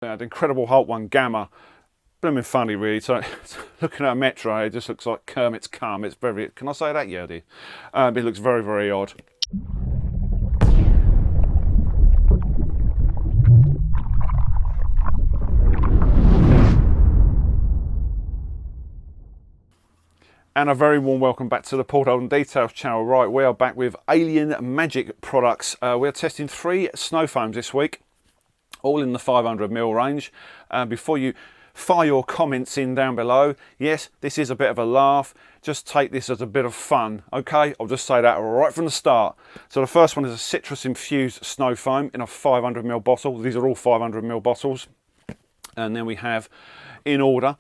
The Incredible Hulk one, Gamma. Blooming funny, really. So, looking at a Metro, it just looks like Kermit's cum. It's very, can I say that? Yeah, I do. It looks very, very odd. And a very warm welcome back to the Porthold and Details channel. Right, we are back with Alien Magic products. We're testing 3 Snowfoams this week, all in the 500ml range. Before you fire your comments in down below, yes, this is a bit of a laugh. Just take this as a bit of fun, okay? I'll just say that right from the start. So the first one is a citrus infused Snowfoam in a 500ml bottle. These are all 500ml bottles. And then we have, in order,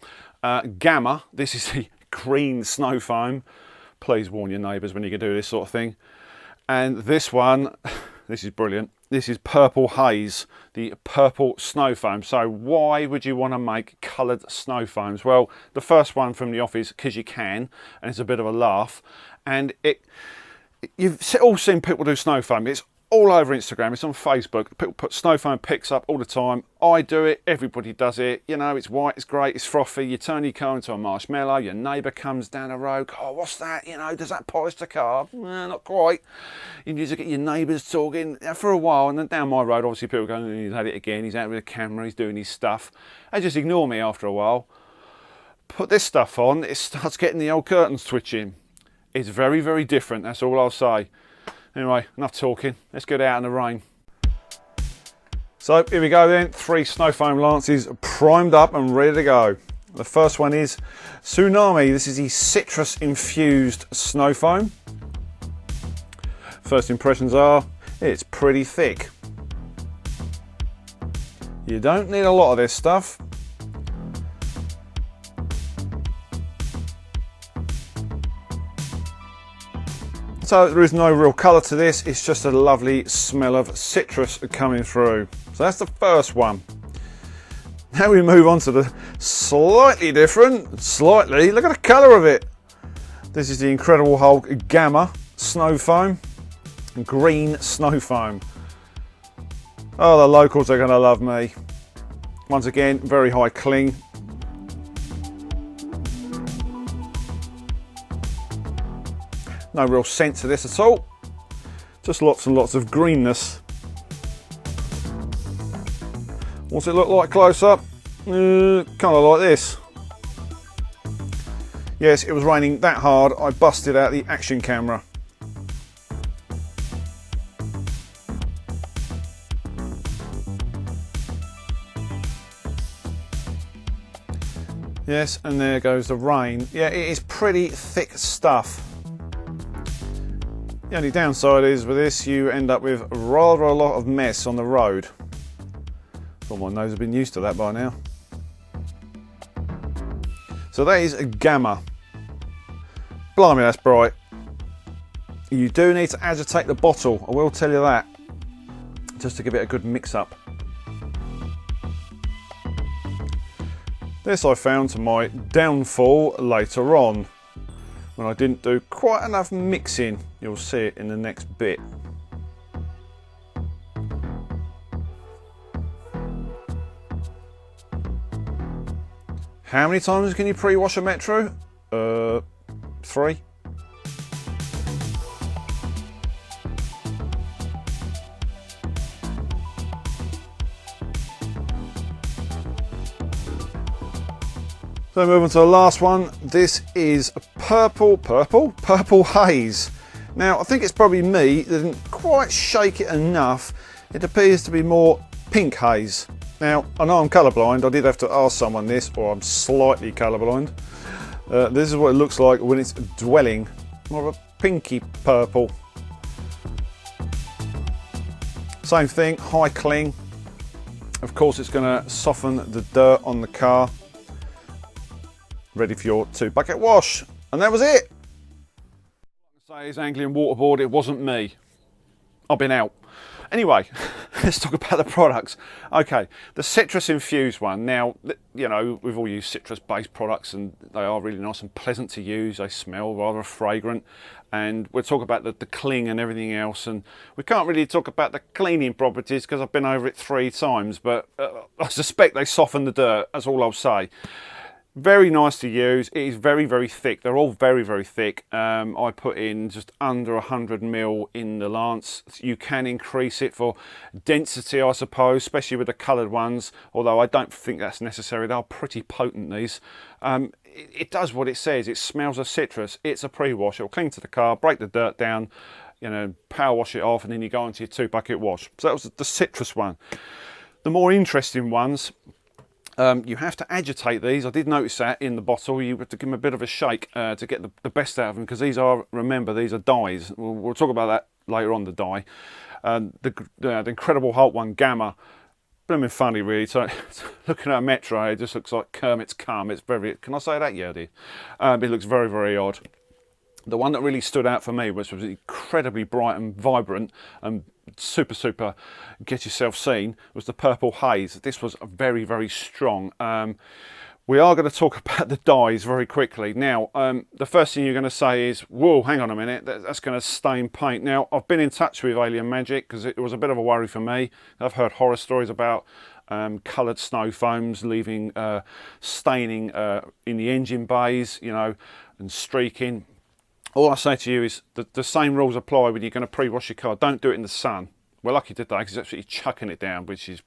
Gamma. This is the green Snowfoam. Please warn your neighbours when you can do this sort of thing. And this one, this is brilliant. This is Purple Haze, the purple Snowfoam. So why would you want to make coloured Snowfoams? Well, the first one from the off is because you can, and it's a bit of a laugh. And you've all seen people do Snowfoam. It's all over Instagram, it's on Facebook. People put Snowfoam pics up all the time. I do it, everybody does it. You know, it's white, it's great, it's frothy. You turn your car into a marshmallow, your neighbour comes down the road. Oh, what's that? You know, does that polish the car? Not quite. You need to get your neighbours talking for a while, and then down my road, obviously people go, oh, he's had it again, he's out with a camera, he's doing his stuff. They just ignore me after a while. Put this stuff on, it starts getting the old curtains twitching. It's very, very different, that's all I'll say. Anyway, enough talking. Let's get out in the rain. So here we go then. 3 Snowfoam Lances primed up and ready to go. The first one is Tsunami. This is the citrus infused Snowfoam. First impressions are, it's pretty thick. You don't need a lot of this stuff. So there is no real colour to this, it's just a lovely smell of citrus coming through. So that's the first one. Now we move on to the slightly different, look at the colour of it. This is the Incredible Hulk Gamma Snowfoam, green Snowfoam. Oh, the locals are going to love me. Once again, very high cling. No real scent to this at all, just lots and lots of greenness. What's it look like close up? Kind of like this. Yes, it was raining that hard, I busted out the action camera. Yes, and there goes the rain. Yeah, it is pretty thick stuff. The only downside is with this, you end up with rather a lot of mess on the road. Thought my nose has been used to that by now. So that is a Gamma. Blimey, that's bright. You do need to agitate the bottle, I will tell you that, just to give it a good mix up. This I found to my downfall later on, when I didn't do quite enough mixing. You'll see it in the next bit. How many times can you pre-wash a Metro? 3. So moving to the last one. This is Purple Haze. Now I think it's probably me that didn't quite shake it enough. It appears to be more pink haze. Now I know I'm colourblind, I did have to ask someone this, or I'm slightly colourblind. This is what it looks like when it's dwelling, more of a pinky purple. Same thing, high cling. Of course it's going to soften the dirt on the car. Ready for your 2-bucket wash, and that was it. Say is angling waterboard, it wasn't me. I've been out. Anyway, let's talk about the products. Okay, the citrus infused one. Now, you know, we've all used citrus-based products and they are really nice and pleasant to use. They smell rather fragrant. And we'll talk about the cling and everything else. And we can't really talk about the cleaning properties because I've been over it 3 times, but I suspect they soften the dirt. That's all I'll say. Very nice to use. It is very, very thick. They're all very, very thick. I put in just under 100 mil in the lance. You can increase it for density, I suppose, especially with the coloured ones, although I don't think that's necessary. They are pretty potent, these. It does what it says. It smells of citrus. It's a pre-wash. It'll cling to the car, break the dirt down, you know, power wash it off, and then you go into your 2-bucket wash. So that was the citrus one. The more interesting ones, you have to agitate these. I did notice that in the bottle. You have to give them a bit of a shake to get the best out of them, because these are, remember, these are dyes. We'll talk about that later on, the dye. The Incredible Hulk one, Gamma, blooming funny really. So looking at a Metro, it just looks like Kermit's cum. It's very, can I say that? Yeah, I do. It looks very, very odd. The one that really stood out for me was incredibly bright and vibrant and super get yourself seen, was the Purple Haze. This was very, very strong. We are going to talk about the dyes very quickly. Now, the first thing you're going to say is, whoa, hang on a minute, that's going to stain paint. Now, I've been in touch with Alien Magic because it was a bit of a worry for me. I've heard horror stories about coloured snow foams leaving staining in the engine bays, you know, and streaking. All I say to you is that the same rules apply when you're going to pre-wash your car. Don't do it in the sun. We're lucky today because it's absolutely chucking it down, which is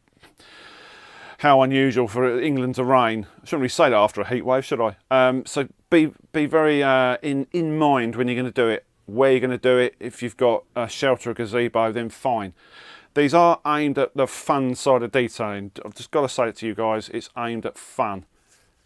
how unusual for England to rain. I shouldn't really say that after a heat wave, should I? So be very in mind when you're going to do it, where you're going to do it. If you've got a shelter or gazebo, then fine. These are aimed at the fun side of detailing. I've just got to say it to you guys, it's aimed at fun.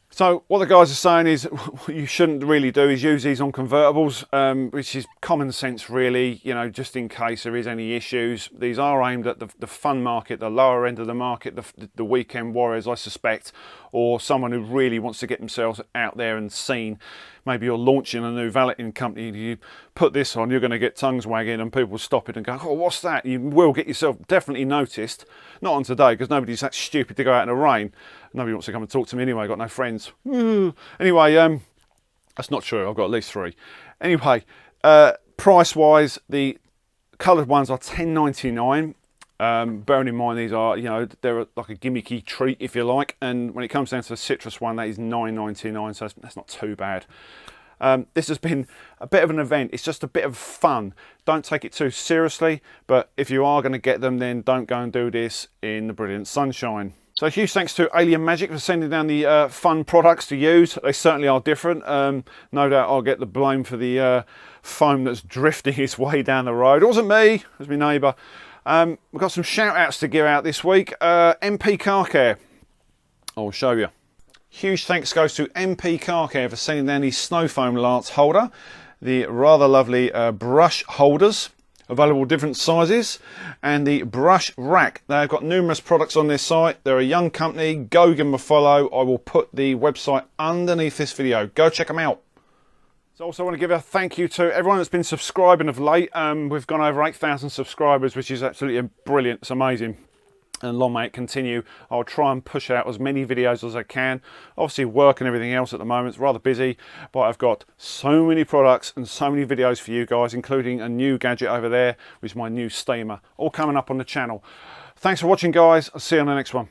So what the guys are saying is what you shouldn't really do is use these on convertibles, which is common sense really, you know, just in case there is any issues. These are aimed at the fun market, the lower end of the market, the weekend warriors, I suspect, or someone who really wants to get themselves out there and seen. Maybe you're launching a new valeting company, you put this on, you're going to get tongues wagging and people stop it and go, oh, what's that? You will get yourself definitely noticed. Not on today, because nobody's that stupid to go out in the rain. Nobody wants to come and talk to me anyway, I've got no friends. Anyway, that's not true, I've got at least 3. Anyway, price-wise, the coloured ones are $10.99. Bearing in mind these are, you know, they're like a gimmicky treat if you like, and when it comes down to the citrus one, that is $9.99, so that's not too bad. This has been a bit of an event. It's just a bit of fun. Don't take it too seriously, but if you are going to get them, then don't go and do this in the brilliant sunshine. So huge thanks to Alien Magic for sending down the fun products to use. They certainly are different. No doubt I'll get the blame for the foam that's drifting its way down the road. It wasn't me, it was my neighbour. We've got some shout outs to give out this week. MP Car Care, I'll show you. Huge thanks goes to MP Car Care for sending down the Snowfoam lance holder, the rather lovely brush holders, available different sizes, and the brush rack. They've got numerous products on their site. They're a young company. Go give them a follow. I will put the website underneath this video. Go check them out. So also I want to give a thank you to everyone that's been subscribing of late. We've gone over 8,000 subscribers, which is absolutely brilliant. It's amazing. And long may it continue. I'll try and push out as many videos as I can. Obviously work and everything else at the moment, it's rather busy, but I've got so many products and so many videos for you guys, including a new gadget over there, which is my new steamer, all coming up on the channel. Thanks for watching guys, I'll see you on the next one.